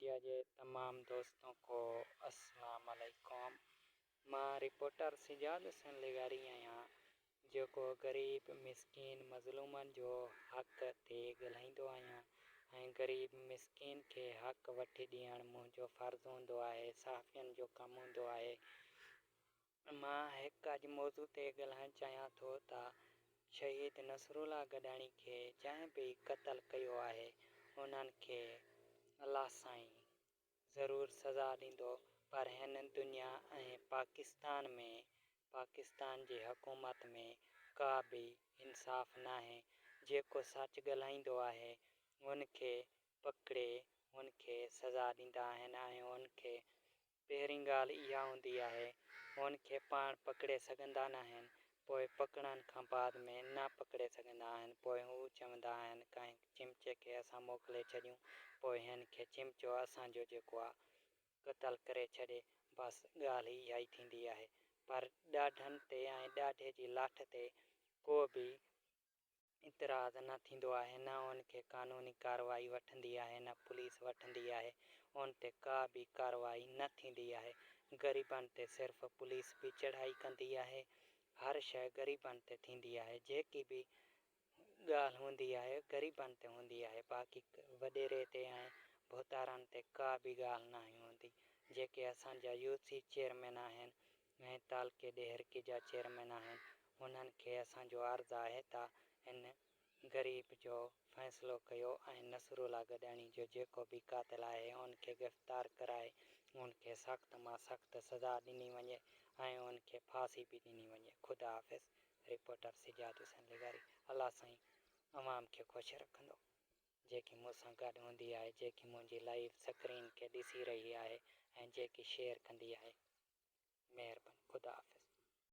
Media के तमाम दोस्तों को अस्सलाम वालेकुम। मां रिपोर्टर सिजाद हुसैन लिगारी आहियां, जेको गरीब मिसकीन मज़लूमनि जो हक़ ते ॻाल्हाईंदो आहियां ऐं गरीब मिसकीन खे हक़ वठी ॾियणु मुंहिंजो फ़र्ज़ु हूंदो आहे, सहाफ़ियुनि जो कमु हूंदो आहे। मां हिकु अॼु मौज़ू ते ॻाल्हाइणु चाहियां थो त शहीद नसरुल्लाह गॾाणी खे जंहिं बि क़तलु कयो आहे उन्हनि खे अलाह साईं ज़रूरु सज़ा ॾींदो, पर हिन दुनिया ऐं पाकिस्तान जी हुकूमत में का बि इंसाफ़ नाहे। जेको सच ॻाल्हाईंदो आहे उनखे पकिड़े उनखे सज़ा ॾींदा आहिनि ऐं उनखे पहिरीं ॻाल्हि इहा हूंदी आहे उनखे पाण पकिड़े सघंदा न आहिनि, पोइ पकड़ण खां बाद में न पकिड़े सघंदा आहिनि, पोइ हू चवंदा आहिनि कंहिं चिमचे खे असां मोकिले छॾियूं, पोइ हिन खे चिमचो असांजो जेको आहे क़तलु करे छॾे। बसि ॻाल्हि इहा ई थींदी आहे। पर ॾाढनि ते ऐं ॾाढे जी लाठ ते को बि इतराज़ न थींदो आहे, न उनखे कानूनी कार्रवाई वठंदी आहे, न पुलिस वठंदी आहे, उन ते का बि कार्रवाई न थींदी आहे। ग़रीबनि ते सिर्फ़ु पुलिस बि चढ़ाई कंदी आहे, हर शइ ग़रीबनि ते थींदी आहे, जेकी बि ॻाल्हि हूंदी आहे ग़रीबनि ते हूंदी आहे, बाक़ी वॾेरे ते ऐं भोतारनि ते का बि ॻाल्हि न हूंदी। जेके असांजा यूसी चेयरमैन आहिनि ऐं तालके डेहरकी जा चेयरमैन आहिनि, उन्हनि खे असांजो अर्ज़ु आहे त हिन ग़रीब जो फ़ैसिलो कयो ऐं नसरुल्लाह गॾाणी जो जेको बि क़ातिल आहे उनखे गिरफ़्तार कराए उनखे सख़्त मां सख़्त सज़ा ॾिनी वञे ऐं उनखे फांसी बि ॾिनी वञे। ख़ुदा हाफ़िज़। रिपोर्टर सिजाद हुसैन लिगारी। अलाह साईं अवाम खे ख़ुशि रखंदो। जेकी मूंसां गॾु हूंदी आहे, जेकी मुंहिंजी लाइव स्क्रीन खे ॾिसी रही आहे ऐं जेकी शेयर कंदी आहे।